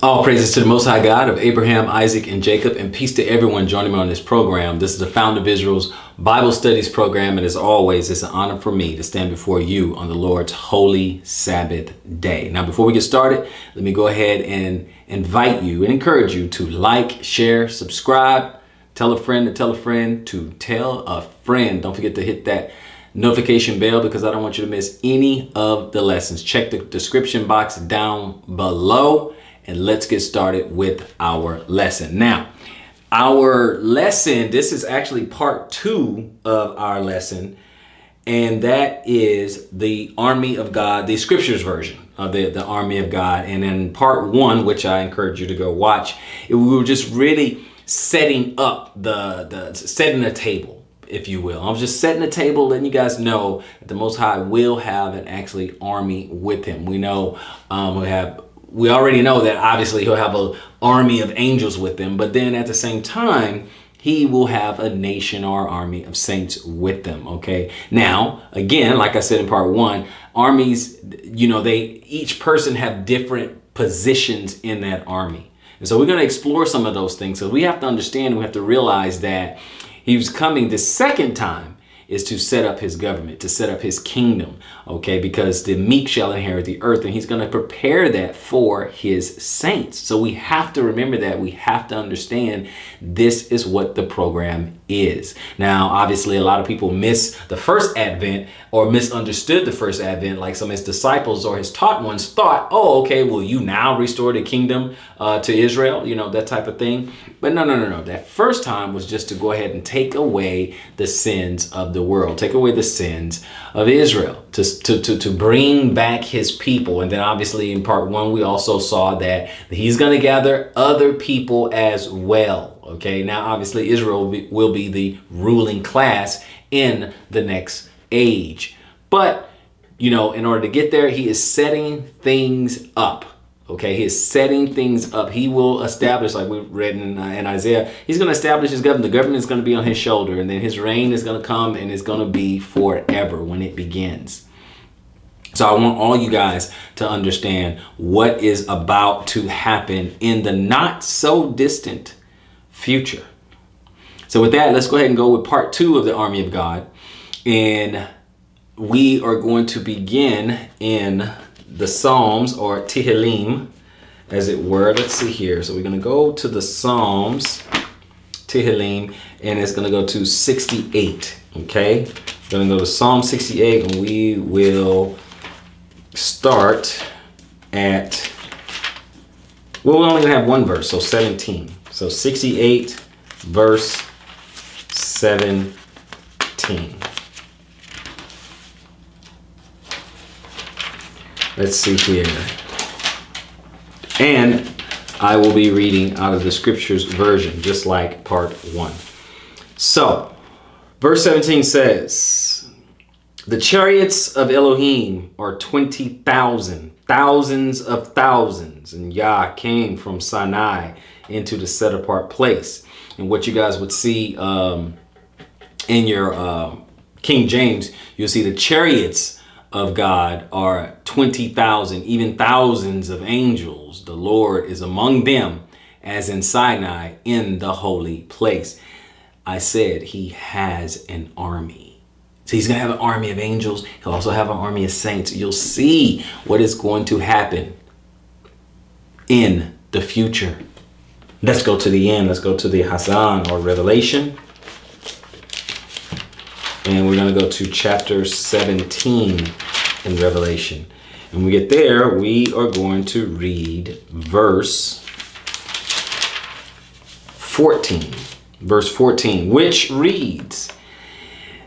All praises to the Most High God of Abraham, Isaac, and Jacob, and peace to everyone joining me on this program. This is the Founder of Israel's Bible Studies program, and as always, it's an honor for me to stand before you on the Lord's holy Sabbath day. Now, before we get started, let me go ahead and invite you and encourage you to like, share, subscribe, tell a friend to tell a friend to tell a friend. Don't forget to hit that notification bell because I don't want you to miss any of the lessons. Check the description box down below. And let's get started with our lesson. Now, our lesson, this is actually part 2 of our lesson, and that is the Army of God, the scriptures version of the Army of God. And in part 1, which I encourage you to go watch, we were just really setting up setting a table, if you will. I was just setting the table, letting you guys know that the Most High will have an actually army with him. We know we already know that obviously he'll have an army of angels with him, but then at the same time, he will have a nation or army of saints with them. Okay. Now, again, like I said in part 1, armies, each person have different positions in that army. And so we're going to explore some of those things. So we have to understand, we have to realize that he was coming the second time is to set up his government, to set up his kingdom, okay? Because the meek shall inherit the earth, and he's going to prepare that for his saints. So we have to remember that. We have to understand this is what the program is. Now, obviously, a lot of people miss the first advent or misunderstood the first advent, like some of his disciples or his taught ones thought, oh, okay, will you now restore the kingdom to Israel? That type of thing. But no. That first time was just to go ahead and take away the sins of the world, take away the sins of Israel, to bring back his people. And then obviously in part 1, we also saw that he's going to gather other people as well. Okay, now obviously Israel will be the ruling class in the next age. But, in order to get there, he is setting things up. Okay, he is setting things up. He will establish, like we read in Isaiah, he's going to establish his government. The government is going to be on his shoulder, and then his reign is going to come, and it's going to be forever when it begins. So I want all you guys to understand what is about to happen in the not so distant future. So with that, let's go ahead and go with part 2 of the Army of God. And we are going to begin in the Psalms, or Tehillim, as it were. Let's see here. So we're going to go to the Psalms, Tehillim, and it's going to go to 68. Okay, we're going to go to Psalm 68, and we will start at, well, we're only going to have one verse, so 17. So 68, verse 17. Let's see here. And I will be reading out of the scriptures version, just like part 1. So, verse 17 says, the chariots of Elohim are 20,000, thousands of thousands. And Yah came from Sinai into the set apart place. And what you guys would see in your King James, you'll see the chariots of God are 20,000, even thousands of angels. The Lord is among them, as in Sinai, in the holy place. I said he has an army. So he's going to have an army of angels. He'll also have an army of saints. You'll see what is going to happen in the future. Let's go to the end. Let's go to the Hazan, or Revelation. And we're going to go to chapter 17 in Revelation. And when we get there, we are going to read verse 14. Verse 14, which reads,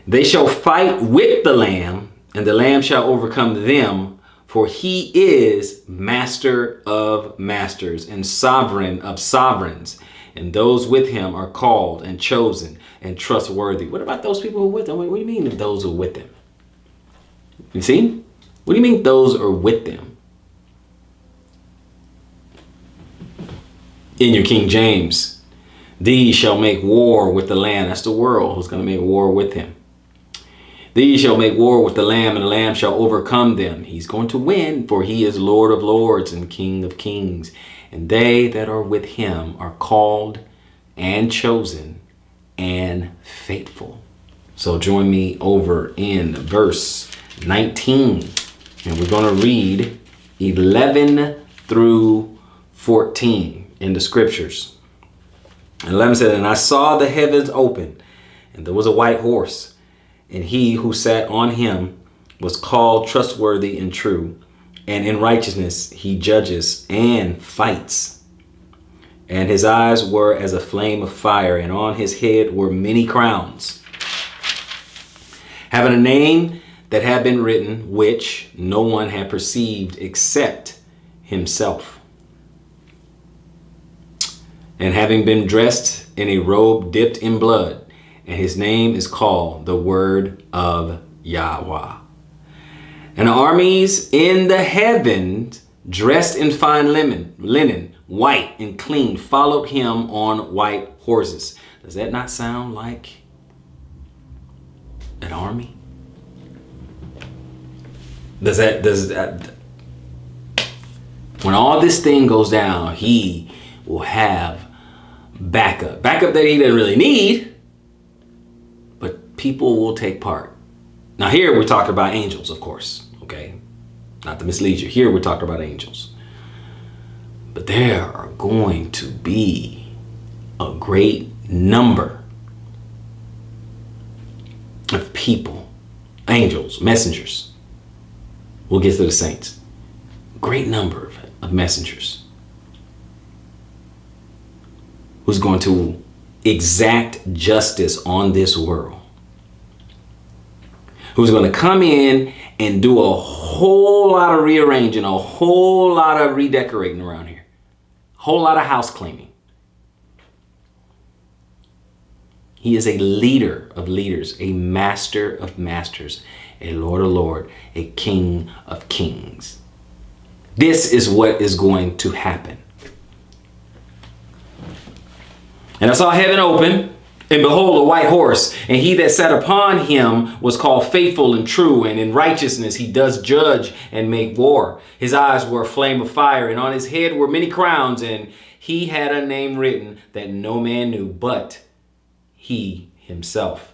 they shall fight with the Lamb, and the Lamb shall overcome them, for he is Master of masters and Sovereign of sovereigns. And those with him are called and chosen and trustworthy. What about those people who are with him? What do you mean if those are with him? You see? What do you mean those are with them? In your King James, these shall make war with the Lamb. That's the world who's going to make war with him. These shall make war with the Lamb, and the Lamb shall overcome them. He's going to win, for he is Lord of lords and King of kings. And they that are with him are called and chosen and faithful. So join me over in verse 19. And we're going to read 11 through 14 in the scriptures. 11 says, and I saw the heavens open, and there was a white horse, and he who sat on him was called trustworthy and true, and in righteousness he judges and fights. And his eyes were as a flame of fire, and on his head were many crowns, having a name that had been written, which no one had perceived except himself. And having been dressed in a robe dipped in blood, and his name is called the Word of Yahweh. And armies in the heavens, dressed in fine linen, white and clean, followed him on white horses. Does that not sound like an army? Does that when all this thing goes down, he will have backup that he doesn't really need, but people will take part. Now here we're talking about angels, of course, okay? Not to mislead you. Here we're talking about angels. But there are going to be a great number of people, angels, messengers. We'll get to the saints. Great number of messengers who's going to exact justice on this world, who's going to come in and do a whole lot of rearranging, a whole lot of redecorating around here, a whole lot of house cleaning. He is a leader of leaders, a master of masters, a Lord of lords, a King of kings. This is what is going to happen. And I saw heaven open, and behold, a white horse, and he that sat upon him was called faithful and true, and in righteousness he does judge and make war. His eyes were a flame of fire, and on his head were many crowns, and he had a name written that no man knew but he himself.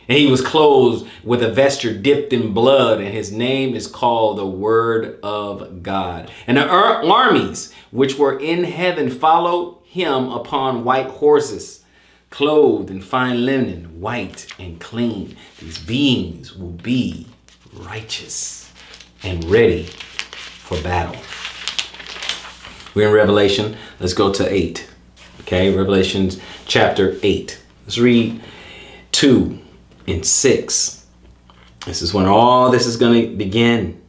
And he was clothed with a vesture dipped in blood, and his name is called the Word of God. And the armies which were in heaven followed him upon white horses, clothed in fine linen, white and clean. These beings will be righteous and ready for battle. We're in Revelation. Let's go to 8. Okay, Revelation chapter 8. Let's read 2 and 6. This is when all this is going to begin.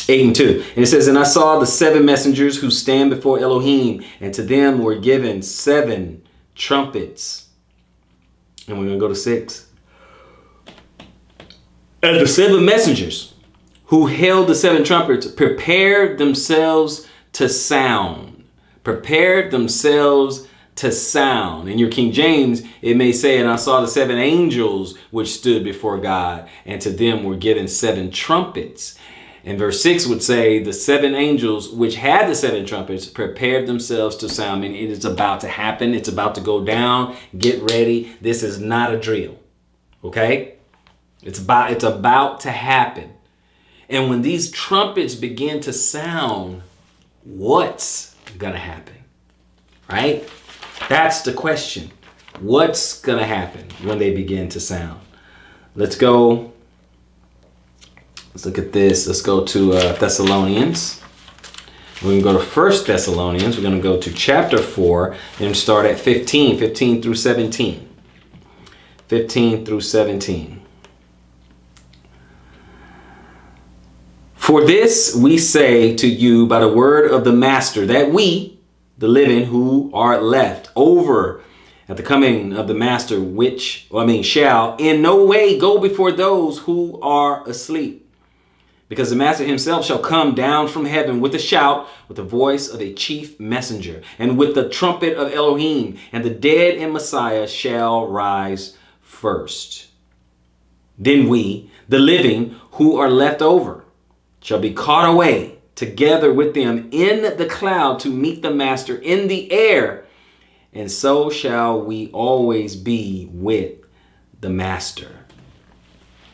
8 and 2. And it says, and I saw the 7 messengers who stand before Elohim, and to them were given 7 trumpets. And we're going to go to 6. And the 7 messengers who held the 7 trumpets prepared themselves to sound. Prepared themselves to sound. In your King James, it may say, and I saw the 7 angels which stood before God, and to them were given 7 trumpets. And verse 6 would say, the 7 angels which had the 7 trumpets prepared themselves to sound. And it is about to happen. It's about to go down. Get ready. This is not a drill. Okay? It's about to happen. And when these trumpets begin to sound, what's going to happen? Right? That's the question. What's going to happen when they begin to sound? Let's go. Let's look at this. Let's go to Thessalonians. We're going to go to 1 Thessalonians. We're going to go to chapter 4 and start at 15 through 17. 15 through 17. For this we say to you by the word of the Master, that we, the living who are left over at the coming of the Master, shall in no way go before those who are asleep. Because the Master himself shall come down from heaven with a shout, with the voice of a chief messenger, and with the trumpet of Elohim, and the dead in Messiah shall rise first. Then we, the living who are left over, shall be caught away together with them in the cloud to meet the master in the air. And so shall we always be with the master.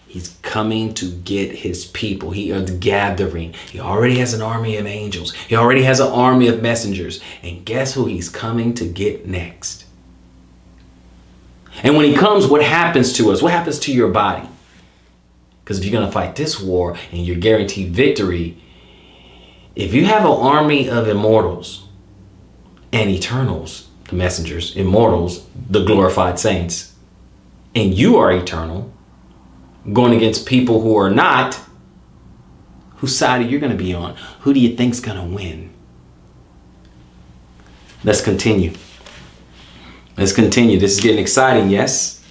He's coming to get his people. He is gathering. He already has an army of angels. He already has an army of messengers. And guess who he's coming to get next? And when he comes, what happens to us? What happens to your body? Because if you're going to fight this war and you're guaranteed victory, if you have an army of immortals and eternals, the messengers, immortals, the glorified saints, and you are eternal, going against people who are not, whose side are you going to be on? Who do you think's going to win? Let's continue. Let's continue. This is getting exciting, yes?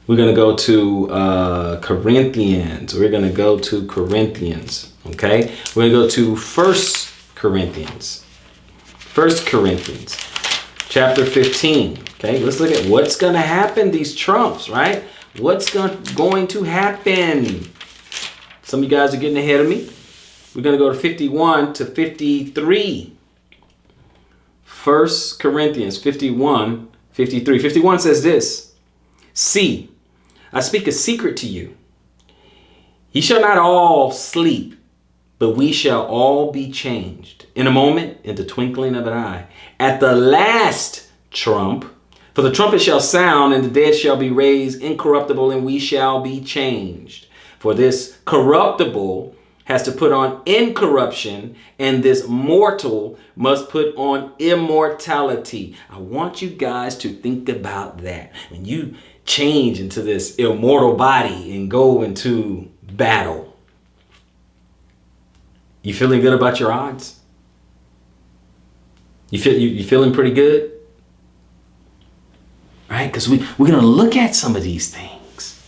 We're going to go to Corinthians. We're going to go to Corinthians, okay? We're going to go to 1 Corinthians. 1 Corinthians, chapter 15, okay? Let's look at what's going to happen, these trumps, right? What's going to happen? Some of you guys are getting ahead of me. We're going to go to 51 to 53. 1 Corinthians 51, 53. 51 says this. See, I speak a secret to you. Ye shall not all sleep, but we shall all be changed in a moment, in the twinkling of an eye, at the last trump. For the trumpet shall sound, and the dead shall be raised incorruptible, and we shall be changed. For this corruptible has to put on incorruption, and this mortal must put on immortality. I want you guys to think about that. When you change into this immortal body and go into battle, you feeling good about your odds? You feeling pretty good? Right? Because we're going to look at some of these things.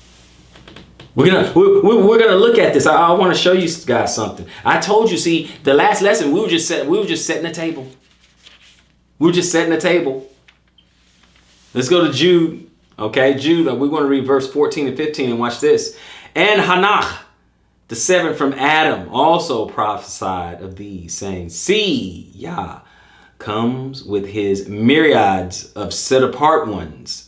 We're gonna look at this. I want to show you guys something. I told you, see, the last lesson we were just setting the table. We were just setting the table. Let's go to Jude. Okay, Jude. We're going to read verse 14 and 15 and watch this. And Enoch, the seventh from Adam, also prophesied of these, saying, See, Yah comes with his myriads of set apart ones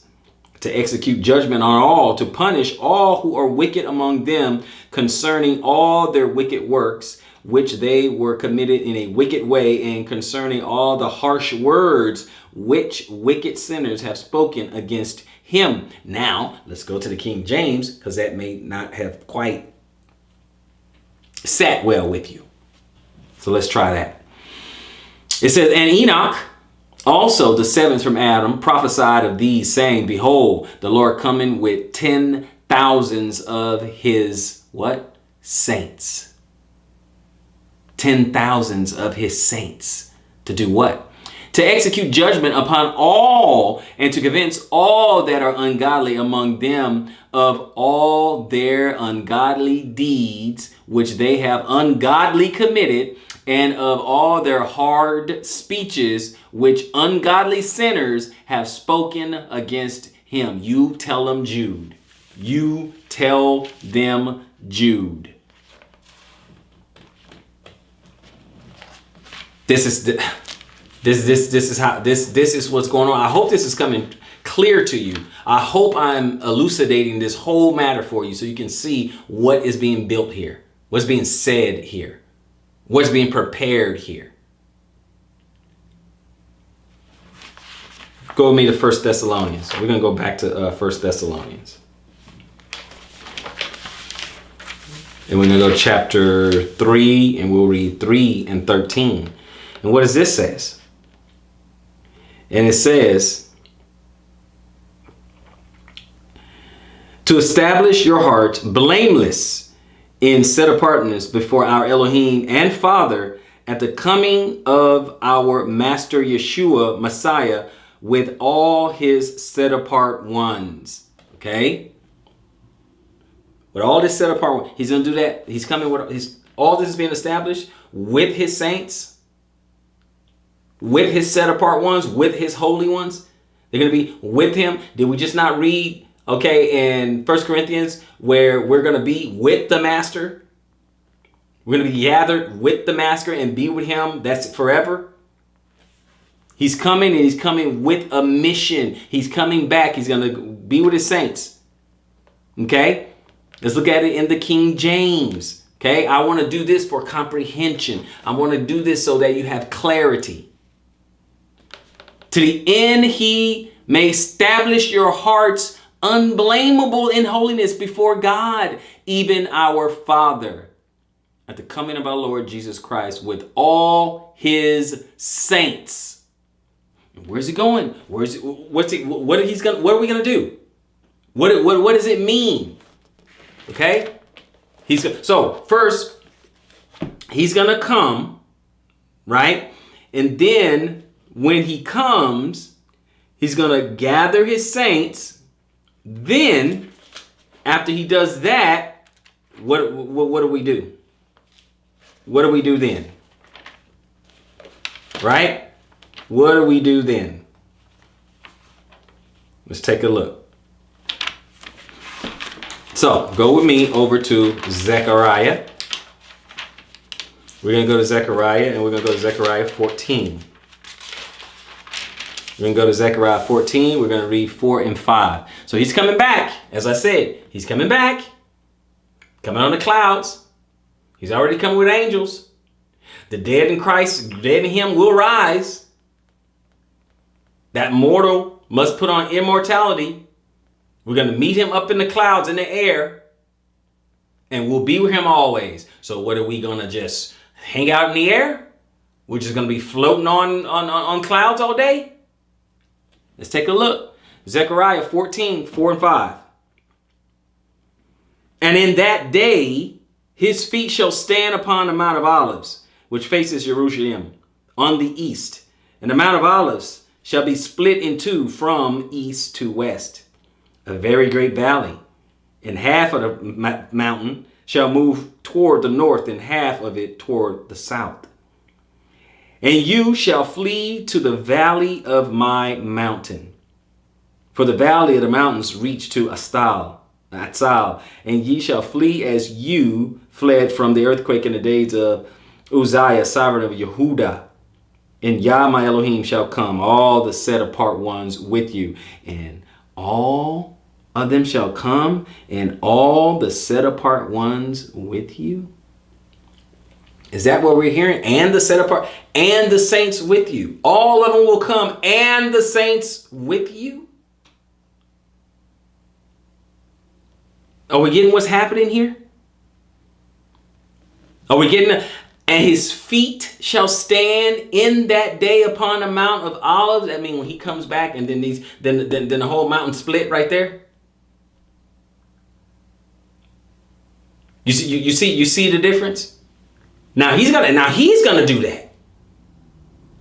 to execute judgment on all, to punish all who are wicked among them concerning all their wicked works, which they were committed in a wicked way, and concerning all the harsh words which wicked sinners have spoken against him. Now, let's go to the King James, because that may not have quite sat well with you. So let's try that. It says, And Enoch, also the seventh from Adam, prophesied of these, saying, Behold, the Lord coming with 10,000s of his, what? Saints. 10,000s of his saints. To do what? To execute judgment upon all, and to convince all that are ungodly among them of all their ungodly deeds, which they have ungodly committed, and of all their hard speeches, which ungodly sinners have spoken against him. You tell them, Jude. You tell them, Jude. This is what's going on. I hope this is coming clear to you. I hope I'm elucidating this whole matter for you so you can see what is being built here, what's being said here, what's being prepared here. Go with me to 1 Thessalonians. We're going to go back to 1 Thessalonians. And we're going to go chapter 3, and we'll read 3 and 13. And what does this say? And it says, to establish your heart blameless in set apartness before our Elohim and Father at the coming of our Master Yeshua, Messiah, with all his set apart ones. Okay? With all this set apart, he's going to do that. He's coming with all this is being established with his saints, with his set apart ones, with his holy ones. They're going to be with him. Did we just not read okay, in 1 Corinthians, where we're going to be with the master. We're going to be gathered with the master and be with him. That's forever. He's coming, and he's coming with a mission. He's coming back. He's going to be with his saints. Okay? Let's look at it in the King James. Okay? I want to do this for comprehension. I want to do this so that you have clarity. To the end he may establish your hearts unblameable in holiness before God, even our Father, at the coming of our Lord Jesus Christ with all his saints. Where's he going? What are we gonna do? What does it mean? Okay? So first, he's gonna come, right? And then when he comes, he's gonna gather his saints. Then, after he does that, what do we do? What do we do then? Right? What do we do then? Let's take a look. So, go with me over to Zechariah. We're going to go to Zechariah, and we're going to go to Zechariah 14. We're going to go to Zechariah 14. We're going to read 4 and 5. So he's coming back. As I said, he's coming back. Coming on the clouds. He's already coming with angels. The dead in Christ, dead in him, will rise. That mortal must put on immortality. We're going to meet him up in the clouds in the air. And we'll be with him always. So what are we going to just hang out in the air? We're just going to be floating on clouds all day? Let's take a look. Zechariah 14, 4 and 5. And in that day, his feet shall stand upon the Mount of Olives, which faces Jerusalem, on the east. And the Mount of Olives shall be split in two from east to west, a very great valley. And half of the mountain shall move toward the north, and half of it toward the south. And you shall flee to the valley of my mountain. For the valley of the mountains reach to Atzal. And ye shall flee as you fled from the earthquake in the days of Uzziah, sovereign of Yehudah. And Yah my Elohim shall come, all the set apart ones with you. And all of them shall come, and all the set apart ones with you. Is that what we're hearing? And the set apart, and the saints with you. All of them will come, and the saints with you. Are we getting what's happening here? Are we getting and his feet shall stand in that day upon the Mount of Olives? I mean, when he comes back, and then then the whole mountain split right there. You see the difference? Now he's gonna do that.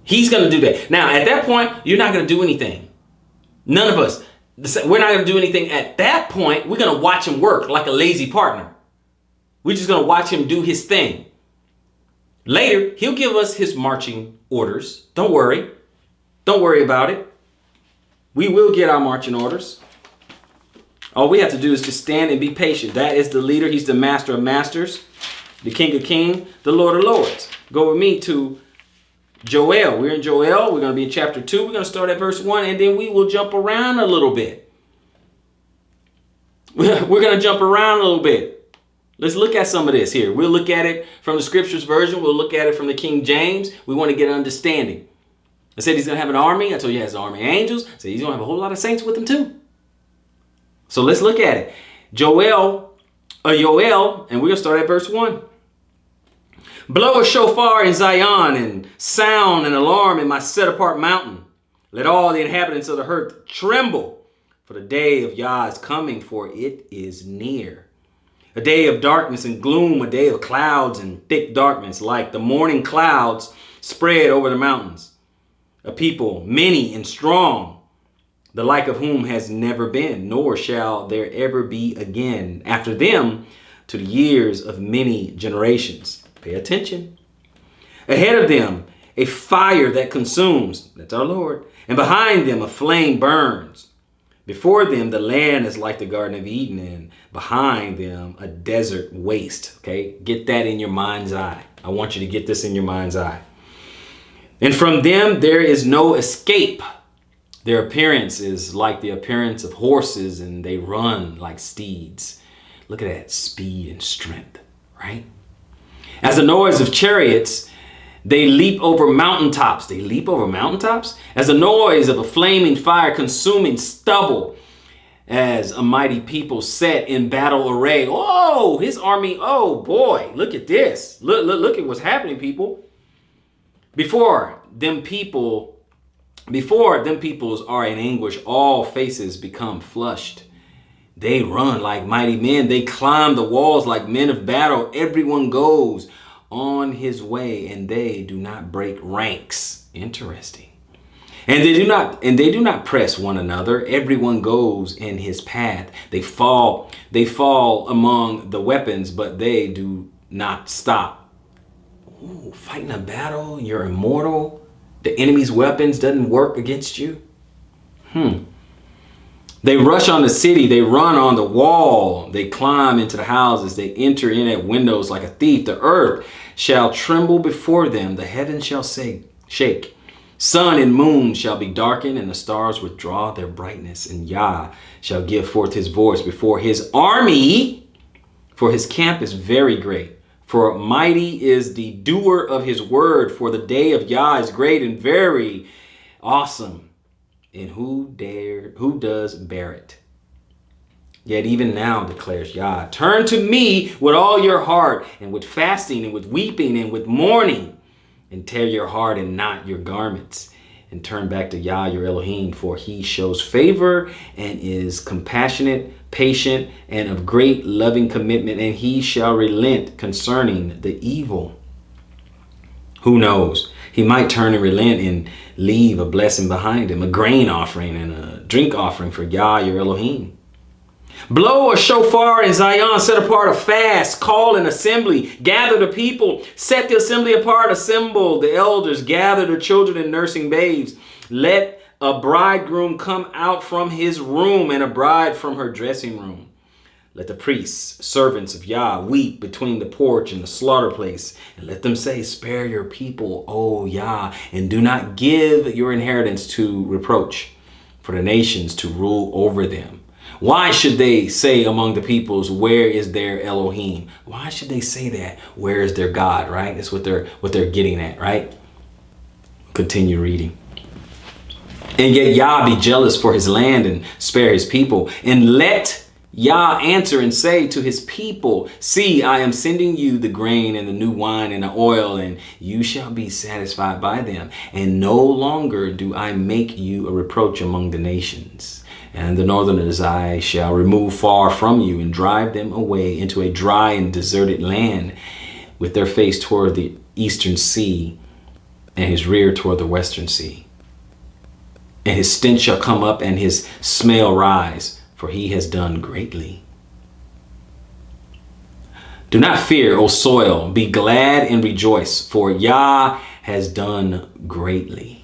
He's gonna do that. Now at that point, you're not gonna do anything. None of us. We're not gonna do anything at that point. We're gonna watch him work like a lazy partner. We're just gonna watch him do his thing. Later, he'll give us his marching orders. Don't worry. Don't worry about it. We will get our marching orders. All we have to do is just stand and be patient. That is the leader. He's the master of masters, the King of kings, the Lord of lords. Go with me to Joel. We're in Joel. We're going to be in chapter 2. We're going to start at verse 1, and then we will jump around a little bit. We're going to jump around a little bit. Let's look at some of this here. We'll look at it from the Scriptures version. We'll look at it from the King James. We want to get an understanding. I said he's going to have an army. I told you he has an army of angels. I said he's going to have a whole lot of saints with him too. So let's look at it. Joel, and we're going to start at verse 1. Blow a shofar in Zion, and sound an alarm in my set-apart mountain. Let all the inhabitants of the earth tremble, for the day of Yah is coming, for it is near. A day of darkness and gloom, a day of clouds and thick darkness, like the morning clouds spread over the mountains. A people, many and strong, the like of whom has never been, nor shall there ever be again after them, to the years of many generations. Pay attention. Ahead of them, a fire that consumes. That's our Lord. And behind them, a flame burns. Before them, the land is like the Garden of Eden, and behind them, a desert waste. Okay, get that in your mind's eye. I want you to get this in your mind's eye. And from them, there is no escape. Their appearance is like the appearance of horses, and they run like steeds. Look at that speed and strength, right? As the noise of chariots, they leap over mountaintops. They leap over mountaintops? As the noise of a flaming fire consuming stubble, as a mighty people set in battle array. Oh, his army. Oh boy, look at this. Look at what's happening, people. Before them peoples are in anguish, all faces become flushed. They run like mighty men. They climb the walls like men of battle. Everyone goes on his way, and they do not break ranks. Interesting. And they do not press one another. Everyone goes in his path. They fall among the weapons, but they do not stop. Ooh, fighting a battle, you're immortal. The enemy's weapons doesn't work against you. They rush on the city. They run on the wall. They climb into the houses. They enter in at windows like a thief. The earth shall tremble before them. The heavens shall shake. Sun and moon shall be darkened, and the stars withdraw their brightness. And Yah shall give forth his voice before his army, for his camp is very great. For mighty is the doer of his word, for the day of Yah is great and very awesome. And who does bear it? Yet even now, declares Yah, turn to me with all your heart, and with fasting, and with weeping, and with mourning, and tear your heart and not your garments, and turn back to Yah your Elohim, for he shows favor and is compassionate, patient, and of great loving commitment, and he shall relent concerning the evil. Who knows? He might turn and relent and leave a blessing behind him, a grain offering and a drink offering for Yah your Elohim. Blow a shofar in Zion, set apart a fast, call an assembly, gather the people, set the assembly apart, assemble the elders, gather the children and nursing babes. Let a bridegroom come out from his room and a bride from her dressing room. Let the priests, servants of Yah, weep between the porch and the slaughter place, and let them say, spare your people, O Yah, and do not give your inheritance to reproach, for the nations to rule over them. Why should they say among the peoples, where is their Elohim? Why should they say that? Where is their God, right? That's what they're getting at, right? Continue reading. And yet Yah be jealous for his land and spare his people. And let Yah answer and say to his people, see, I am sending you the grain and the new wine and the oil, and you shall be satisfied by them. And no longer do I make you a reproach among the nations. And the northerners I shall remove far from you and drive them away into a dry and deserted land, with their face toward the eastern sea and his rear toward the western sea. And his stench shall come up and his smell rise, for he has done greatly. Do not fear, O soil, be glad and rejoice, for Yah has done greatly.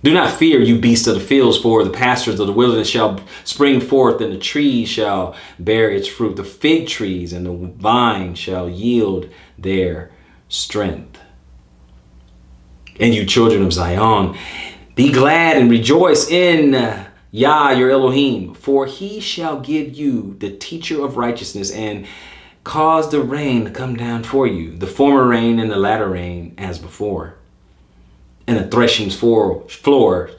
Do not fear, you beasts of the fields, for the pastures of the wilderness shall spring forth, and the trees shall bear its fruit. The fig trees and the vine shall yield their strength. And you children of Zion, be glad and rejoice in Yah your Elohim, for he shall give you the teacher of righteousness and cause the rain to come down for you, the former rain and the latter rain as before. And the threshing floor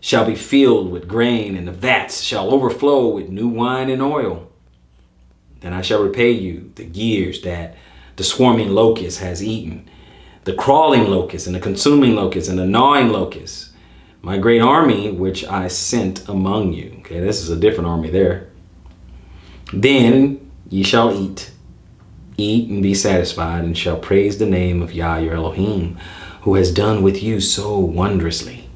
shall be filled with grain, and the vats shall overflow with new wine and oil. Then I shall repay you the years that the swarming locust has eaten, the crawling locust and the consuming locust and the gnawing locust, my great army which I sent among you. Okay, this is a different army there. Then ye shall eat and be satisfied, and shall praise the name of Yah your Elohim, who has done with you so wondrously.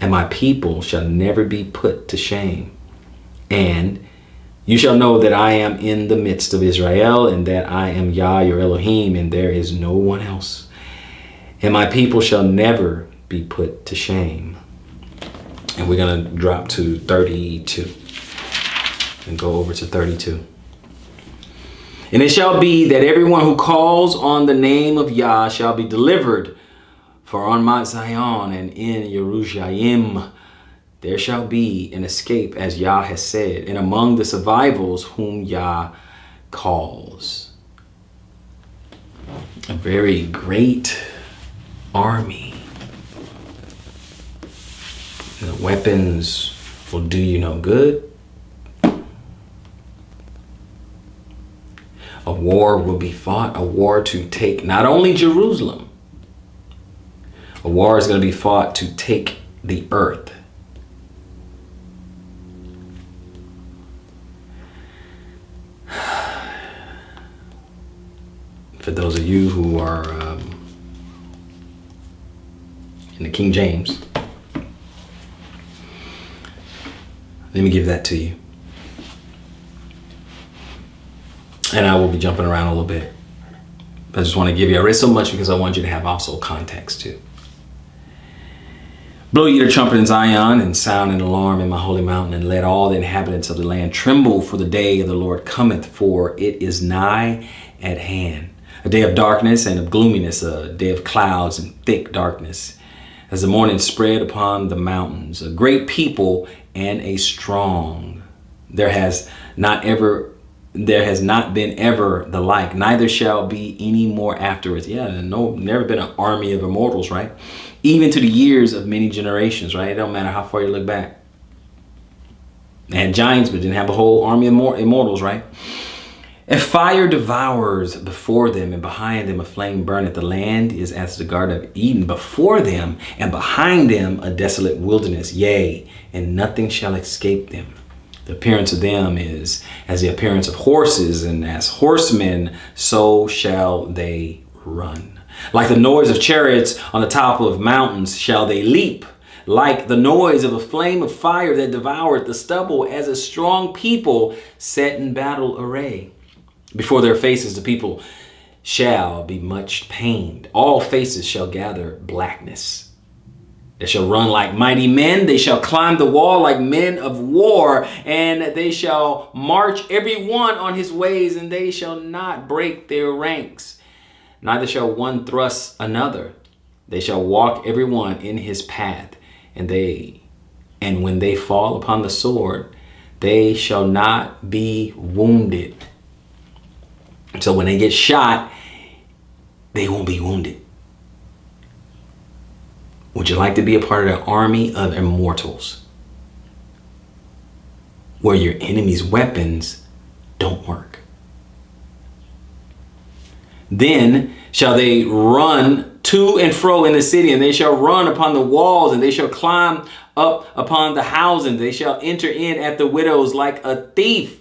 And my people shall never be put to shame. And you shall know that I am in the midst of Israel, and that I am Yah your Elohim, and there is no one else. And my people shall never be put to shame. And we're going to drop to 32 and go over to 32. And it shall be that everyone who calls on the name of Yah shall be delivered. For on Mount Zion and in Jerusalem there shall be an escape, as Yah has said, and among the survivals whom Yah calls. A very great army. The weapons will do you no good. A war will be fought, a war to take not only Jerusalem, a war is going to be fought to take the earth. For those of you who are in the King James, let me give that to you. And I will be jumping around a little bit. But I just want to give you, I read so much because I want you to have also context too. Blow ye the trumpet in Zion and sound an alarm in my holy mountain, and let all the inhabitants of the land tremble, for the day of the Lord cometh, for it is nigh at hand. A day of darkness and of gloominess, a day of clouds and thick darkness, as the morning spread upon the mountains. A great people and a strong. There has not been ever the like, neither shall be any more afterwards. Yeah, never been an army of immortals, right? Even to the years of many generations, right? It don't matter how far you look back. They had giants, but didn't have a whole army of immortals, right? And fire devours before them, and behind them a flame burneth. The land is as the Garden of Eden before them, and behind them a desolate wilderness. Yea, and nothing shall escape them. The appearance of them is as the appearance of horses, and as horsemen, so shall they run. Like the noise of chariots on the top of mountains shall they leap. Like the noise of a flame of fire that devoureth the stubble, as a strong people set in battle array. Before their faces the people shall be much pained. All faces shall gather blackness. They shall run like mighty men. They shall climb the wall like men of war. And they shall march every one on his ways, and they shall not break their ranks. Neither shall one thrust another. They shall walk every one in his path. And when they fall upon the sword, they shall not be wounded. So when they get shot, they won't be wounded. Would you like to be a part of the army of immortals, where your enemy's weapons don't work? Then shall they run to and fro in the city, and they shall run upon the walls, and they shall climb up upon the houses. They shall enter in at the widows like a thief.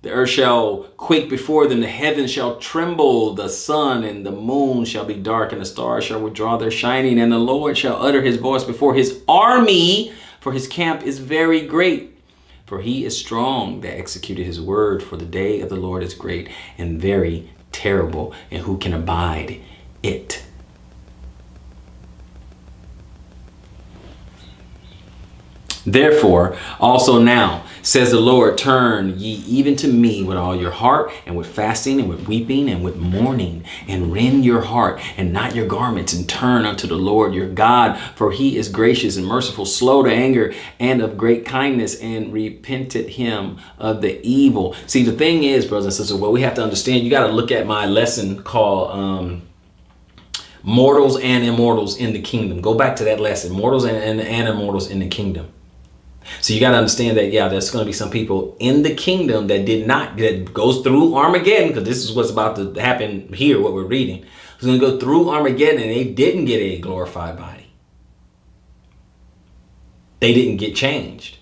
The earth shall quake before them, the heavens shall tremble, the sun and the moon shall be dark, and the stars shall withdraw their shining, and the Lord shall utter his voice before his army, for his camp is very great. For he is strong that executed his word, for the day of the Lord is great and very terrible, and who can abide it? Therefore, also now, says the Lord, turn ye even to me with all your heart, and with fasting, and with weeping, and with mourning, and rend your heart, and not your garments, and turn unto the Lord your God, for he is gracious and merciful, slow to anger, and of great kindness, and repented him of the evil. See, the thing is, brothers and sisters, what we have to understand, you got to look at my lesson called Mortals and Immortals in the Kingdom. Go back to that lesson, Mortals and Immortals in the Kingdom. So you got to understand that, yeah, there's going to be some people in the kingdom that goes through Armageddon, because this is what's about to happen here, what we're reading. It's going to go through Armageddon, and they didn't get a glorified body. They didn't get changed.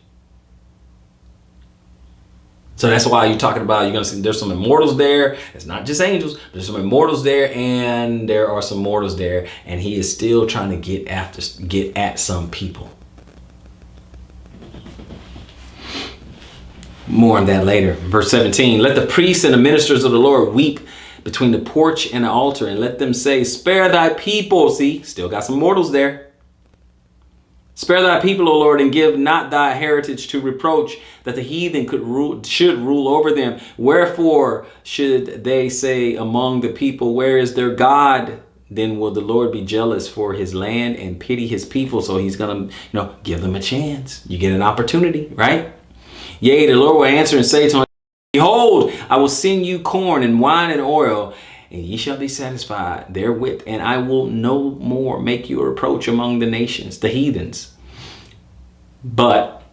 So that's why you're talking about, you're going to see there's some immortals there. It's not just angels, but there's some immortals there, and there are some mortals there. And he is still trying to get at some people. More on that later. Verse 17, let the priests and the ministers of the Lord weep between the porch and the altar, and let them say, spare thy people. See, still got some mortals there. Spare thy people, O Lord, and give not thy heritage to reproach, that the heathen should rule over them. Wherefore should they say among the people, where is their God? Then will the Lord be jealous for his land and pity his people. So he's going to, give them a chance. You get an opportunity, right? Yea, the Lord will answer and say to him, behold, I will send you corn and wine and oil, and ye shall be satisfied therewith, and I will no more make you a reproach among the nations, the heathens. But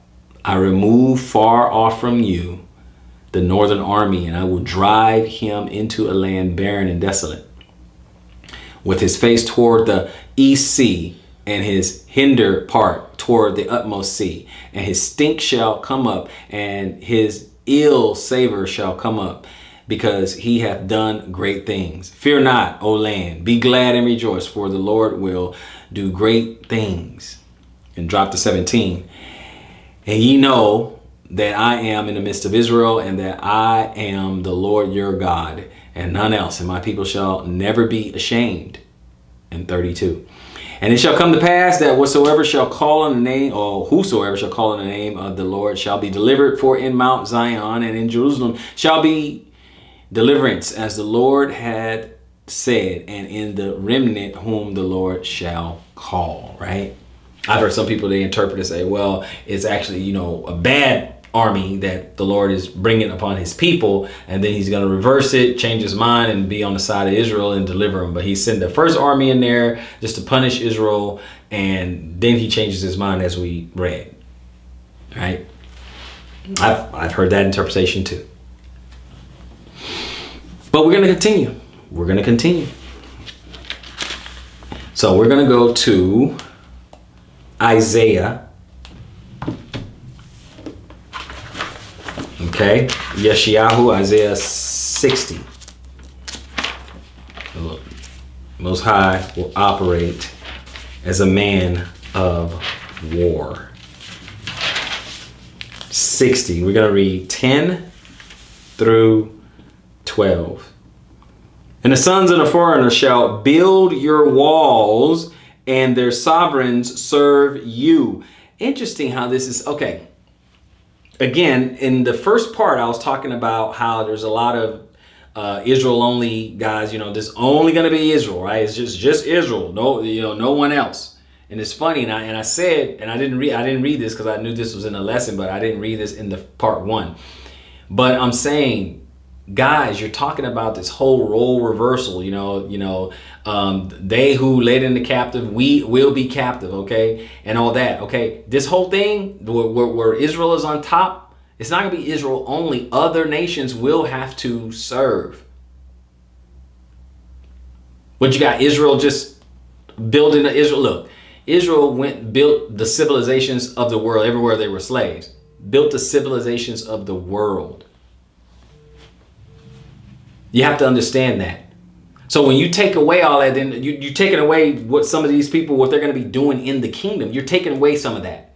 I remove far off from you the northern army, and I will drive him into a land barren and desolate, with his face toward the east sea, and his hinder part toward the utmost sea. And his stink shall come up, and his ill savor shall come up, because he hath done great things. Fear not, O land, be glad and rejoice, for the Lord will do great things. And drop to 17. And ye know that I am in the midst of Israel, and that I am the Lord your God, and none else, and my people shall never be ashamed. And 32. And it shall come to pass that whatsoever shall call on the name, or whosoever shall call on the name of the Lord shall be delivered. For in Mount Zion and in Jerusalem shall be deliverance, as the Lord had said, and in the remnant whom the Lord shall call. Right? I've heard some people, they interpret and say, well, it's actually, a bad army that the Lord is bringing upon his people, and then he's going to reverse it, change his mind, and be on the side of Israel and deliver them. But he sent the first army in there just to punish Israel, and then he changes his mind, as we read. Right? I've heard that interpretation too. But we're going to continue. We're going to continue. So we're going to go to Isaiah. Okay, Yeshayahu, Isaiah 60. Most High will operate as a man of war. 60. We're going to read 10 through 12. And the sons of the foreigner shall build your walls, and their sovereigns serve you. Interesting how this is. Okay. Again, in the first part, I was talking about how there's a lot of Israel only guys. This only going to be Israel, right? It's just Israel. No, no one else. And it's funny, and I said, and I didn't read this because I knew this was in the lesson, but I didn't read this in the part 1. But I'm saying, guys, you're talking about this whole role reversal. They who led into captive, we will be captive, okay, and all that, okay. This whole thing where Israel is on top, it's not gonna be Israel only. Other nations will have to serve. But you got Israel just building Israel. Look, Israel built the civilizations of the world everywhere they were slaves. Built the civilizations of the world. You have to understand that. So when you take away all that, then you're taking away what some of these people, what they're going to be doing in the kingdom. You're taking away some of that.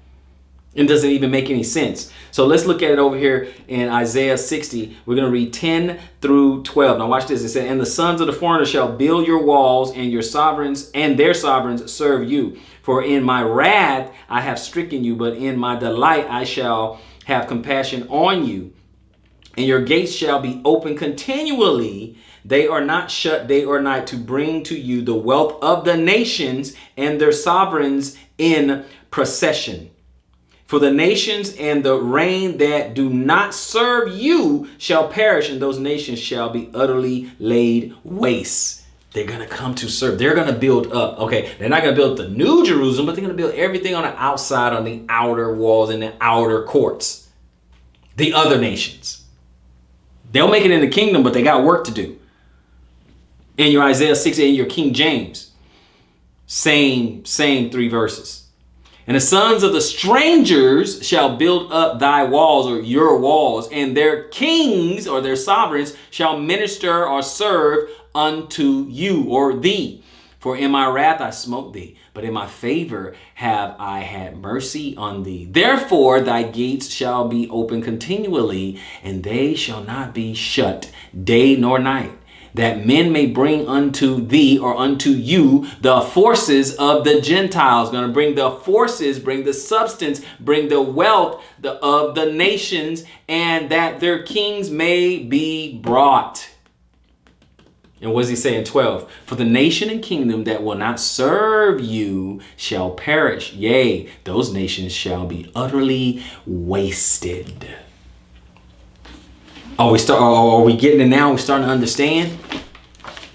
It doesn't even make any sense. So let's look at it over here in Isaiah 60. We're going to read 10 through 12. Now watch this. It said, and the sons of the foreigner shall build your walls, and your sovereigns and their sovereigns serve you. For in my wrath I have stricken you, but in my delight I shall have compassion on you. And your gates shall be open continually. They are not shut day or night, to bring to you the wealth of the nations and their sovereigns in procession. For the nations and the reign that do not serve you shall perish, and those nations shall be utterly laid waste. They're going to come to serve. They're going to build up. Okay, they're not going to build the new Jerusalem, but they're going to build everything on the outside, on the outer walls and the outer courts. The other nations. They'll make it in the kingdom, but they got work to do. In your Isaiah 60 and your King James, same 3 verses. And the sons of the strangers shall build up thy walls, or your walls, and their kings or their sovereigns shall minister or serve unto you or thee. For in my wrath I smote thee, but in my favor have I had mercy on thee. Therefore thy gates shall be open continually, and they shall not be shut day nor night. that men may bring unto thee or unto you the forces of the Gentiles. Going to bring the forces, bring the substance, bring the wealth of the nations, and that their kings may be brought. And what does he say in 12? For the nation and kingdom that will not serve you shall perish. Yea, those nations shall be utterly wasted. Are we getting it now? We're starting to understand?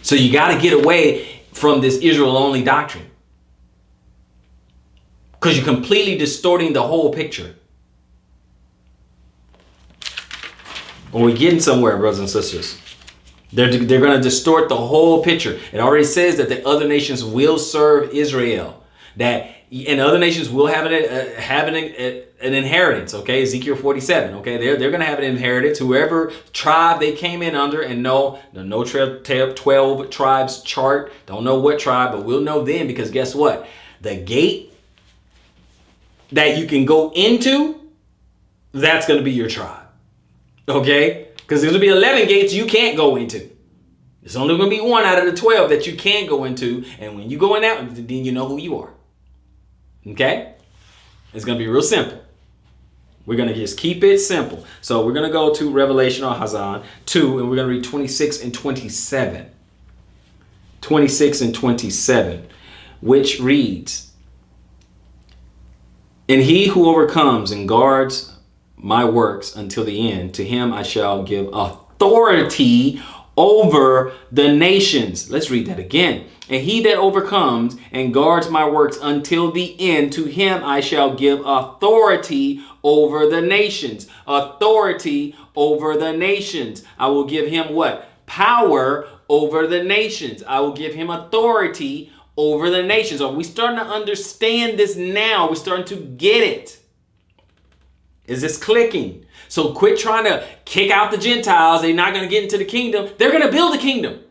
So you got to get away from this Israel only doctrine, because you're completely distorting the whole picture. Are we getting somewhere, brothers and sisters? They're going to distort the whole picture. It already says that the other nations will serve Israel. And other nations will have an inheritance. Okay, Ezekiel 47. Okay, they're going to have an inheritance. Whoever tribe they came in under, and no 12 tribes chart. Don't know what tribe, but we'll know then, because guess what? The gate that you can go into, that's going to be your tribe. Okay. Because there's going to be 11 gates you can't go into. There's only going to be one out of the 12 that you can go into. And when you go in that, then you know who you are. Okay? It's going to be real simple. We're going to just keep it simple. So we're going to go to Revelation or Hazan 2, and we're going to read 26 and 27. 26 and 27, which reads, and he who overcomes and guards my works until the end, to him I shall give authority over the nations. Let's read that again. And he that overcomes and guards my works until the end, to him I shall give authority over the nations. Authority over the nations. I will give him what? Power over the nations. I will give him authority over the nations. Are we starting to understand this now? We're starting to get it. Is this clicking? So quit trying to kick out the Gentiles. They're not going to get into the kingdom. They're going to build a kingdom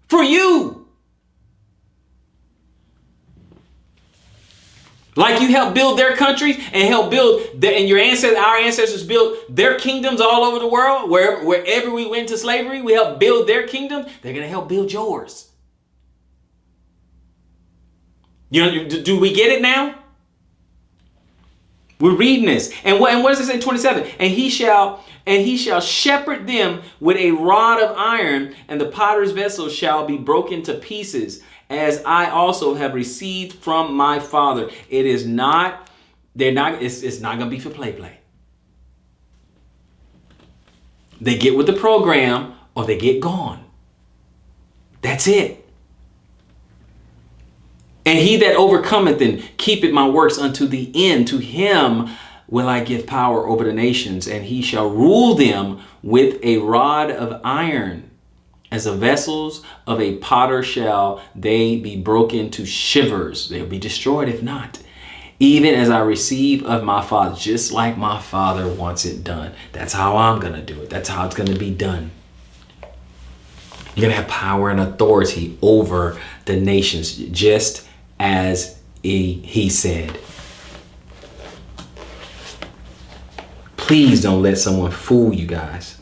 for you. Like you helped build their countries and help build, and our ancestors built their kingdoms all over the world. Wherever we went to slavery, we helped build their kingdoms. They're going to help build yours. Do we get it now? We're reading this. And what does it say in 27? And he shall shepherd them with a rod of iron, and the potter's vessel shall be broken to pieces, as I also have received from my Father. It's not going to be for play. They get with the program or they get gone. That's it. And he that overcometh and keepeth my works unto the end, to him will I give power over the nations, and he shall rule them with a rod of iron. As the vessels of a potter shall they be broken to shivers. They'll be destroyed if not. Even as I receive of my Father, just like my Father wants it done. That's how I'm going to do it. That's how it's going to be done. You're going to have power and authority over the nations, just as he said. Please don't let someone fool you guys.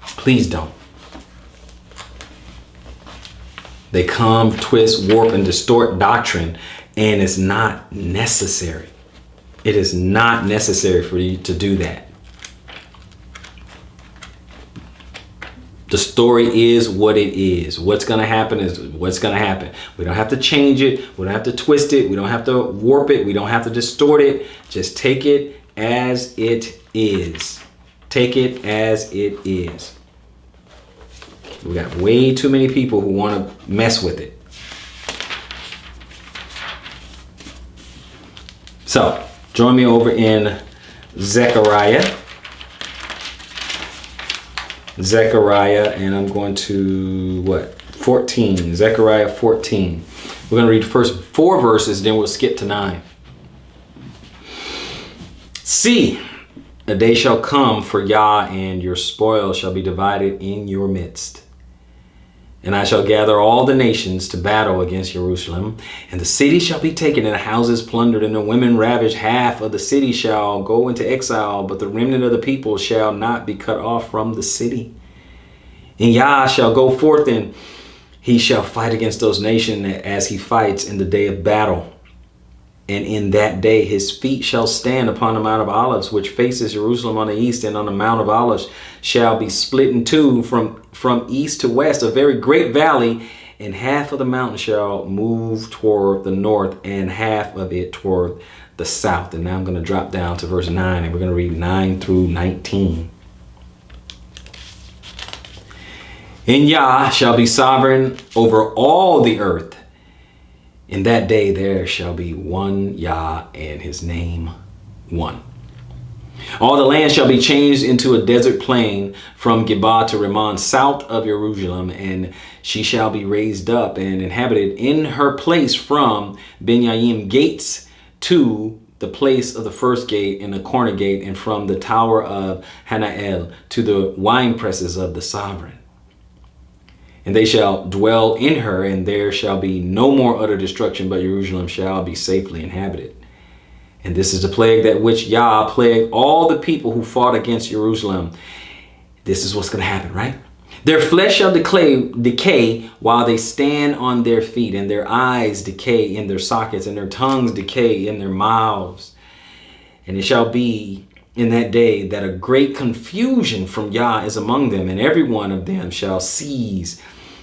Please don't. They come, twist, warp, and distort doctrine, and it's not necessary. It is not necessary for you to do that. The story is what it is. What's going to happen is what's going to happen. We don't have to change it. We don't have to twist it. We don't have to warp it. We don't have to distort it. Just take it as it is. Take it as it is. We got way too many people who want to mess with it. So, join me over in Zechariah. And I'm going to 14. Zechariah 14. We're going to read the first 4 verses, then we'll skip to 9. See, a day shall come for Yah, and your spoil shall be divided in your midst. And I shall gather all the nations to battle against Jerusalem, and the city shall be taken, and the houses plundered, and the women ravished. Half of the city shall go into exile, but the remnant of the people shall not be cut off from the city. And Yah shall go forth, and he shall fight against those nations as he fights in the day of battle. And in that day his feet shall stand upon the Mount of Olives, which faces Jerusalem on the east, and on the Mount of Olives shall be split in two from east to west, a very great valley, and half of the mountain shall move toward the north, and half of it toward the south. And now I'm going to drop down to verse 9, and we're going to read 9 through 19. And Yah shall be sovereign over all the earth. In that day there shall be one Yah, and his name one. All the land shall be changed into a desert plain from Geba to Rimmon, south of Jerusalem, and she shall be raised up and inhabited in her place from Benyaim gates to the place of the first gate and the corner gate, and from the tower of Hanael to the wine presses of the sovereign. And they shall dwell in her, and there shall be no more utter destruction, but Jerusalem shall be safely inhabited. And this is the plague that which Yah plagued all the people who fought against Jerusalem. This is what's going to happen, right? Their flesh shall decay while they stand on their feet, and their eyes decay in their sockets, and their tongues decay in their mouths. And it shall be in that day that a great confusion from Yah is among them, and every one of them shall seize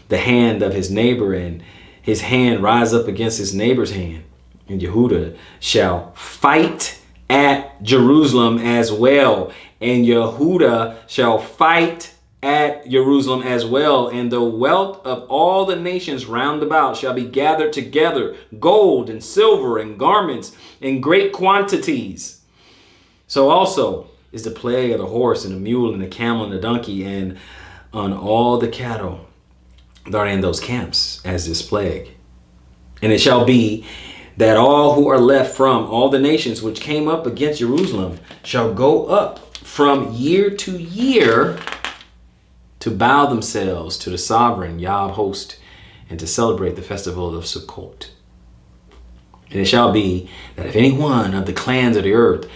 the hand of his neighbor, and his hand rise up against his neighbor's hand. And Yehuda shall fight at Jerusalem as well, and Yehuda shall fight at Jerusalem as well, and the wealth of all the nations round about shall be gathered together, gold and silver and garments in great quantities. So also is the plague of the horse and the mule and the camel and the donkey, and on all the cattle that are in those camps as this plague. And it shall be that all who are left from all the nations which came up against Jerusalem shall go up from year to year to bow themselves to the sovereign Yah of hosts, and to celebrate the festival of Sukkot. And it shall be that if any one of the clans of the earth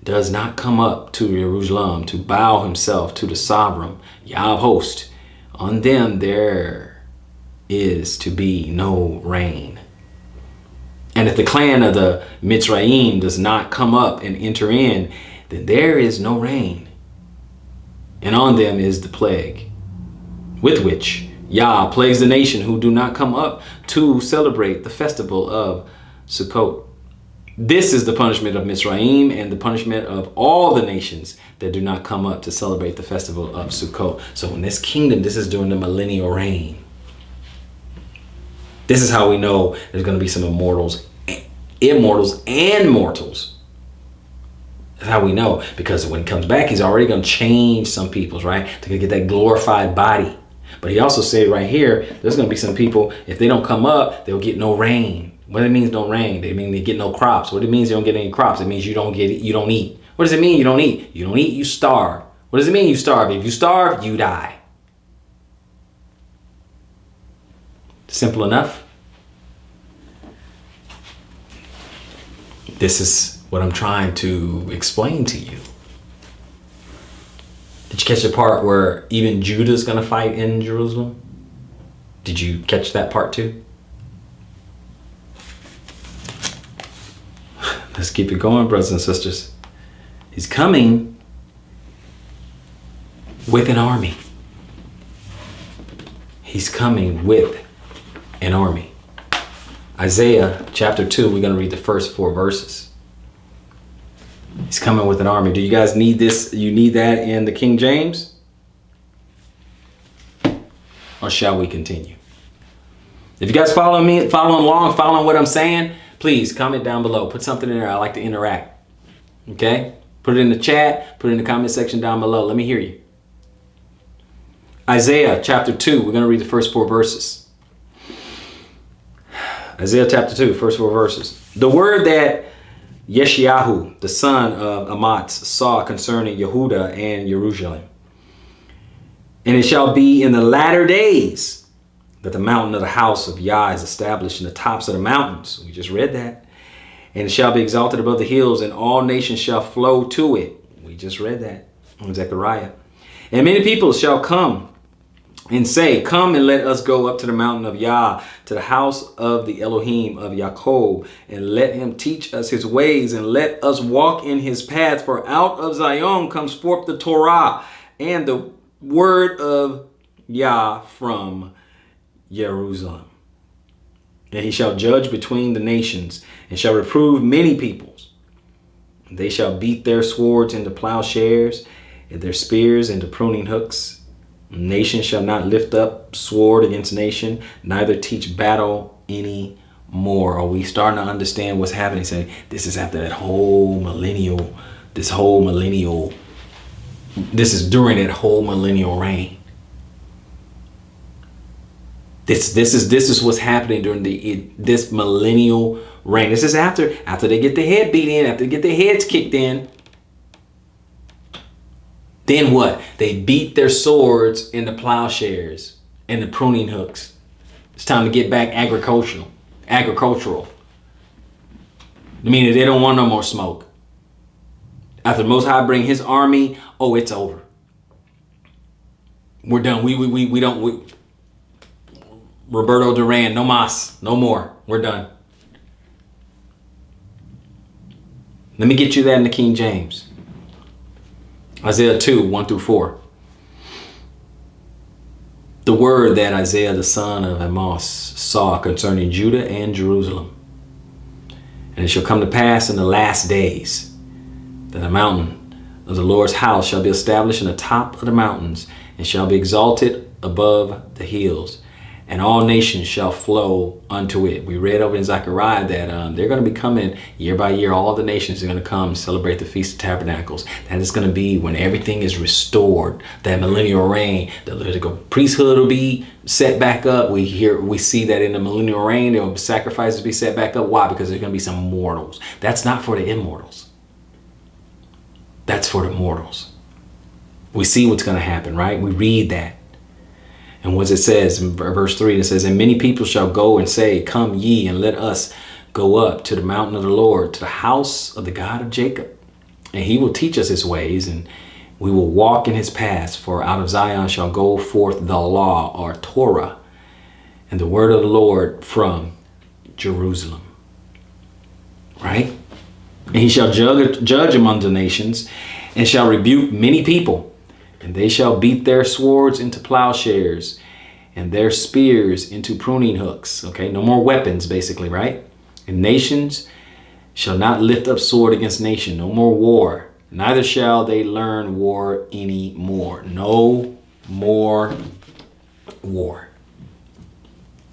does not come up to Jerusalem to bow himself to the sovereign Yah of hosts, on them there is to be no rain. And if the clan of the Mitzrayim does not come up and enter in, then there is no rain. And on them is the plague, with which Yah plagues the nation who do not come up to celebrate the festival of Sukkot. This is the punishment of Mitzrayim, and the punishment of all the nations that do not come up to celebrate the festival of Sukkot. So in this kingdom, this is during the millennial reign. This is how we know there's going to be some immortals and mortals. That's how we know, because when he comes back, he's already going to change some peoples, right? To get that glorified body. But he also said right here, there's going to be some people, if they don't come up, they'll get no rain. What it means don't rain? They mean they get no crops. What it means you don't get any crops? It means you don't eat. What does it mean you don't eat? You don't eat, you starve. What does it mean you starve? If you starve, you die. Simple enough. This is what I'm trying to explain to you. Did you catch the part where even Judah's going to fight in Jerusalem? Did you catch that part too? Let's keep it going, brothers and sisters. He's coming with an army. He's coming with an army. Isaiah chapter 2, we're going to read the first 4 verses. He's coming with an army. Do you guys need this? You need that in the King James? Or shall we continue? If you guys following what I'm saying, please comment down below. Put something in there. I like to interact. Okay? Put it in the chat. Put it in the comment section down below. Let me hear you. Isaiah chapter 2. We're going to read the first 4 verses. Isaiah chapter 2, first 4 verses. The word that Yeshayahu, the son of Amatz, saw concerning Yehuda and Jerusalem. And it shall be in the latter days that the mountain of the house of Yah is established in the tops of the mountains. We just read that. And it shall be exalted above the hills, and all nations shall flow to it. We just read that in Zechariah. And many people shall come and say, come and let us go up to the mountain of Yah, to the house of the Elohim of Yaakov, and let him teach us his ways, and let us walk in his paths. For out of Zion comes forth the Torah and the word of Yah from Jerusalem. And he shall judge between the nations, and shall reprove many peoples. They shall beat their swords into plowshares, and their spears into pruning hooks. Nation shall not lift up sword against nation, neither teach battle any more. Are we starting to understand what's happening? Saying this is after that whole millennial, this is during that whole millennial reign. This is what's happening during this millennial reign. This is after they get their head beat in, after they get their heads kicked in. Then what? They beat their swords into plowshares and the pruning hooks. It's time to get back agricultural. Meaning they don't want no more smoke. After the Most High bring his army, it's over. We're done. We don't. Roberto Duran, no mas, no more. We're done. Let me get you that in the King James. Isaiah 2, 1 through 4. The word that Isaiah the son of Amos saw concerning Judah and Jerusalem. And it shall come to pass in the last days that the mountain of the Lord's house shall be established in the top of the mountains, and shall be exalted above the hills, and all nations shall flow unto it. We read over in Zechariah that they're going to be coming year by year. All the nations are going to come celebrate the Feast of Tabernacles. That is going to be when everything is restored. That millennial reign, the Levitical priesthood will be set back up. We see that in the millennial reign, there will be sacrifices be set back up. Why? Because there's going to be some mortals. That's not for the immortals. That's for the mortals. We see what's going to happen, right? We read that. And what it says in verse 3, it says, and many people shall go and say, come ye, and let us go up to the mountain of the Lord, to the house of the God of Jacob. And he will teach us his ways, and we will walk in his paths. For out of Zion shall go forth the law, or Torah, and the word of the Lord from Jerusalem. Right? And he shall judge among the nations, and shall rebuke many people. And they shall beat their swords into plowshares and their spears into pruning hooks. Okay, no more weapons, basically, right? And nations shall not lift up sword against nation. No more war. Neither shall they learn war anymore. No more war.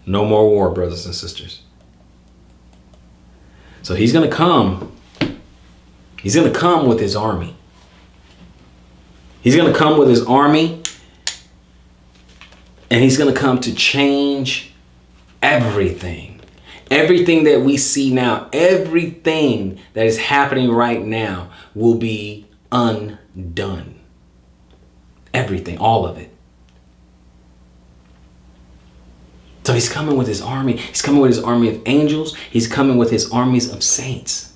No more war, brothers and sisters. So he's going to come. He's going to come with his army. He's going to come with his army, and he's going to come to change everything. Everything that we see now, everything that is happening right now will be undone. Everything, all of it. So he's coming with his army. He's coming with his army of angels. He's coming with his armies of saints.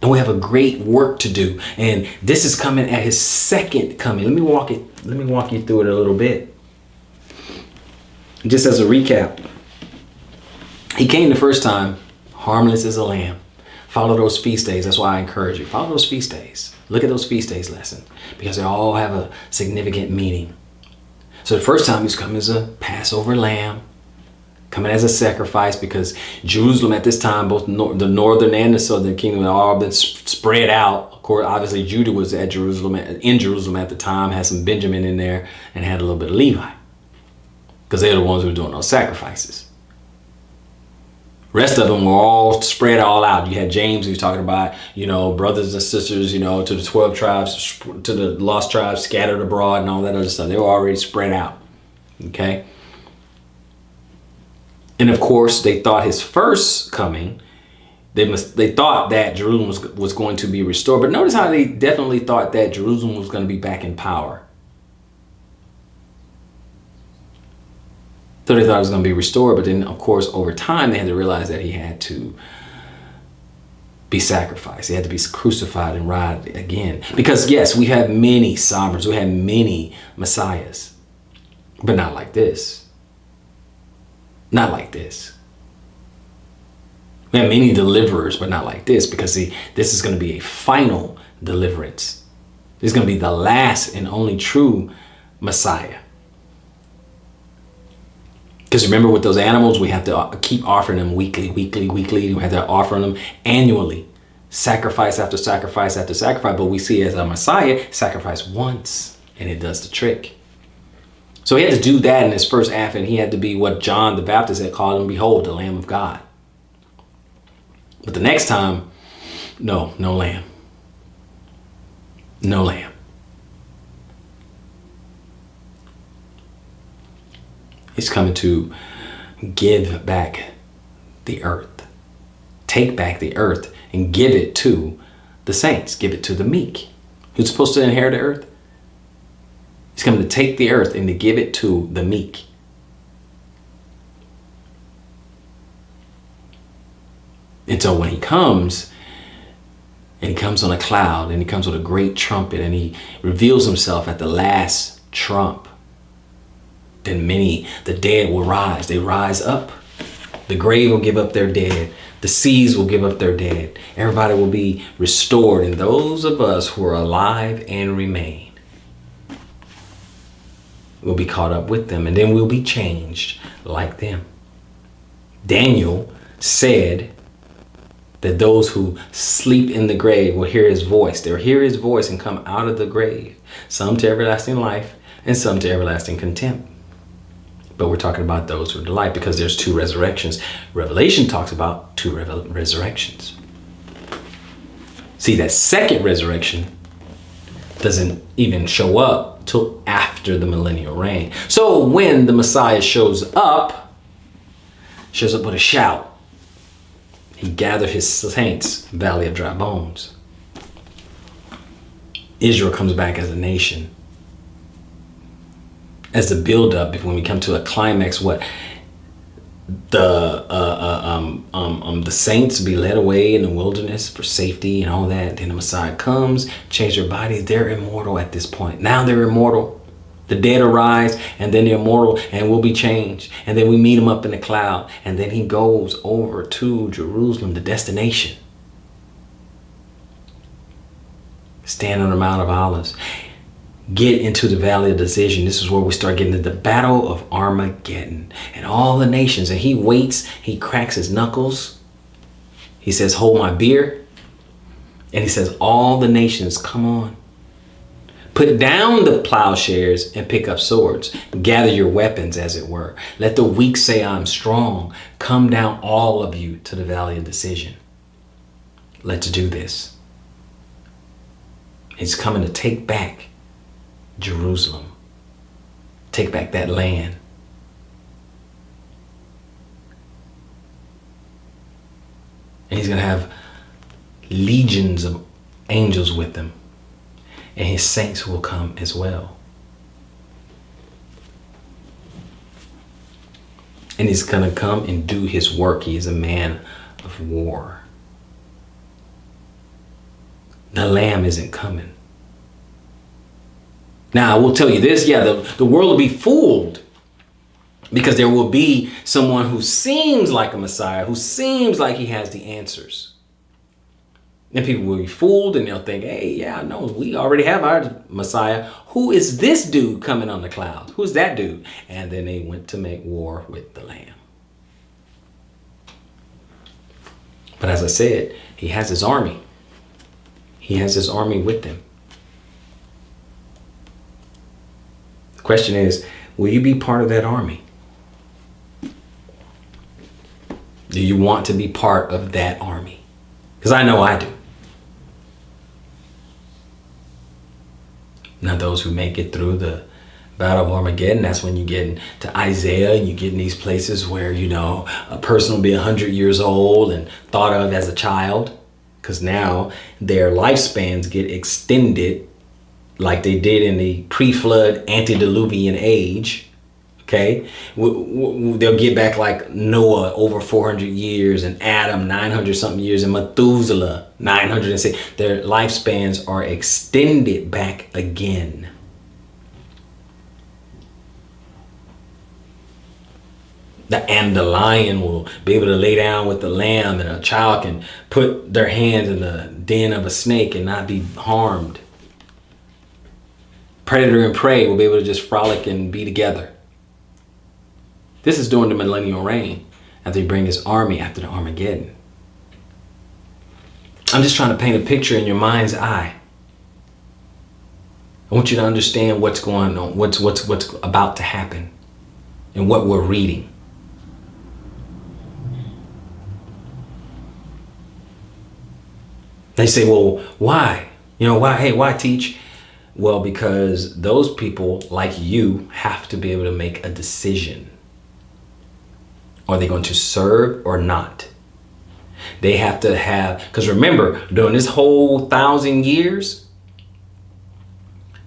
And we have a great work to do. And this is coming at his second coming. Let me walk you through it a little bit. Just as a recap. He came the first time, harmless as a lamb. Follow those feast days. That's why I encourage you. Follow those feast days. Look at those feast days lesson. Because they all have a significant meaning. So the first time he's coming as a Passover lamb. Coming as a sacrifice, because Jerusalem at this time, both the northern and the southern kingdom, had all been spread out. Of course, obviously Judah was in Jerusalem at the time, had some Benjamin in there, and had a little bit of Levi, because they're the ones who were doing those sacrifices. Rest of them were all spread all out. You had James, who was talking about, brothers and sisters, to the 12 tribes, to the lost tribes scattered abroad and all that other stuff. They were already spread out. Okay. And of course, they thought his first coming, they thought that Jerusalem was going to be restored. But notice how they definitely thought that Jerusalem was going to be back in power. So they thought it was going to be restored. But then, of course, over time, they had to realize that he had to be sacrificed. He had to be crucified and rise again. Because yes, we have many sovereigns. We have many messiahs. But not like this. Not like this. We have many deliverers, but not like this. Because see, this is going to be a final deliverance. This is going to be the last and only true Messiah. Because remember, with those animals, we have to keep offering them weekly. We have to offer them annually. Sacrifice after sacrifice after sacrifice. But we see as a Messiah, sacrifice once, and it does the trick. So he had to do that in his first advent. He had to be what John the Baptist had called him, behold, the Lamb of God. But the next time, no lamb. No lamb. He's coming to give back the earth. Take back the earth and give it to the saints. Give it to the meek. Who's supposed to inherit the earth? He's coming to take the earth and to give it to the meek. And so when he comes, and he comes on a cloud, and he comes with a great trumpet, and he reveals himself at the last trump, then the dead will rise. They rise up. The grave will give up their dead. The seas will give up their dead. Everybody will be restored. And those of us who are alive and remain will be caught up with them. And then we'll be changed like them. Daniel said that those who sleep in the grave will hear his voice. They'll hear his voice and come out of the grave. Some to everlasting life and some to everlasting contempt. But we're talking about those who are to life because there's two resurrections. Revelation talks about two resurrections. See, that second resurrection doesn't even show up till after the millennial reign. So when the Messiah shows up with a shout. He gathered his saints, valley of dry bones. Israel comes back as a nation. As the build-up, when we come to a climax, the saints be led away in the wilderness for safety and all that. Then the Messiah comes, change their bodies. They're immortal at this point. Now they're immortal. The dead arise, and then they're immortal, and will be changed. And then we meet him up in the cloud, and then he goes over to Jerusalem, the destination. Stand on the Mount of Olives. Get into the Valley of Decision. This is where we start getting into the Battle of Armageddon. And all the nations. And he waits. He cracks his knuckles. He says, hold my beer. And he says, all the nations, come on. Put down the plowshares and pick up swords. Gather your weapons, as it were. Let the weak say, I'm strong. Come down, all of you, to the Valley of Decision. Let's do this. He's coming to take back Jerusalem. Take back that land. And he's going to have legions of angels with him. And his saints will come as well. And he's going to come and do his work. He is a man of war. The Lamb isn't coming. Now, I will tell you this. Yeah, the world will be fooled. Because there will be someone who seems like a Messiah, who seems like he has the answers. And people will be fooled and they'll think, hey, yeah, no, we already have our Messiah. Who is this dude coming on the cloud? Who's that dude? And then they went to make war with the Lamb. But as I said, he has his army. He has his army with him. The question is, will you be part of that army? Do you want to be part of that army? Because I know I do. Now, those who make it through the Battle of Armageddon, that's when you get into Isaiah and you get in these places where, you know, a person will be 100 years old and thought of as a child. Because now their lifespans get extended like they did in the pre-flood antediluvian age. Okay, they'll get back like Noah over 400 years, and Adam 900 something years, and Methuselah 906. Their lifespans are extended back again. And the lion will be able to lay down with the lamb, and a child can put their hands in the den of a snake and not be harmed. Predator and prey will be able to just frolic and be together. This is during the millennial reign, after he bring his army after the Armageddon. I'm just trying to paint a picture in your mind's eye. I want you to understand what's going on, what's about to happen, and what we're reading. They say, well, why? Why? Hey, why teach? Well, because those people like you have to be able to make a decision. Are they going to serve or not? They have to have, because remember, during this whole 1,000 years,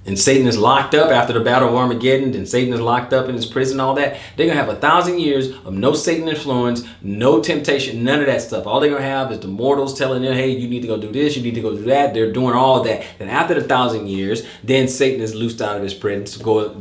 and Satan is locked up after the battle of Armageddon, and Satan is locked up in his prison, all that, they're going to have 1,000 years of no Satan influence, no temptation, none of that stuff. All they're going to have is the mortals telling them, hey, you need to go do this, you need to go do that. They're doing all of that. Then after the 1,000 years, then Satan is loosed out of his prison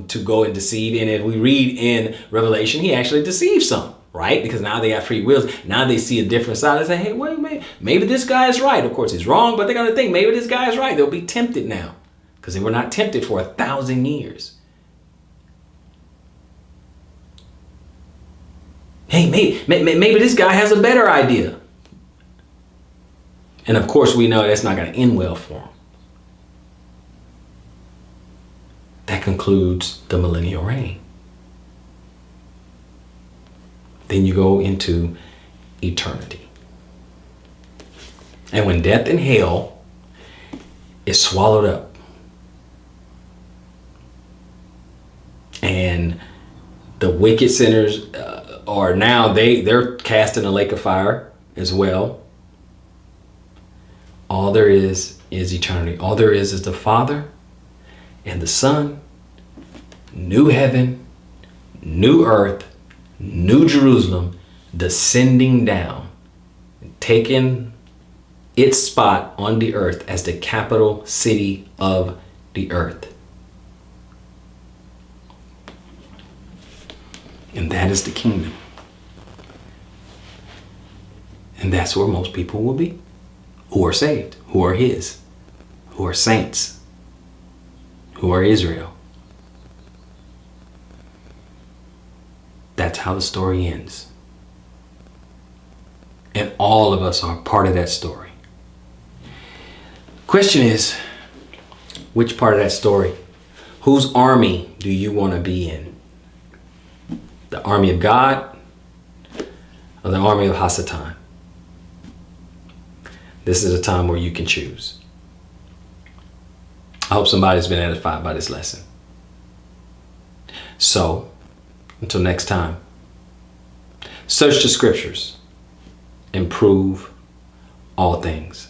to go and deceive. And if we read in Revelation, he actually deceives some. Right? Because now they have free wills. Now they see a different side. They say, hey, wait, maybe this guy is right. Of course, he's wrong, but they're going to think maybe this guy is right. They'll be tempted now because they were not tempted for 1,000 years. Hey, maybe this guy has a better idea. And of course, we know that's not going to end well for him. That concludes the millennial reign. Then you go into eternity. And when death and hell is swallowed up, and the wicked sinners are now, they're cast in a lake of fire as well. All there is eternity. All there is the Father and the Son, new heaven, new earth, New Jerusalem descending down, taking its spot on the earth as the capital city of the earth. And that is the kingdom. And that's where most people will be, who are saved, who are his, who are saints, who are Israel. That's how the story ends. And all of us are part of that story. Question is, which part of that story? Whose army do you want to be in? The army of God or the army of Hasatan? This is a time where you can choose. I hope somebody's been edified by this lesson. So, until next time, search the scriptures and prove all things.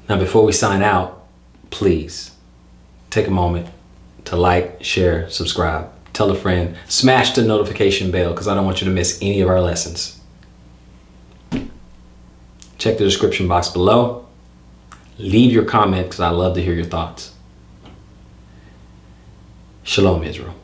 Now, before we sign out, please take a moment to like, share, subscribe, tell a friend, smash the notification bell because I don't want you to miss any of our lessons. Check the description box below. Leave your comment because I love to hear your thoughts. Shalom, Israel.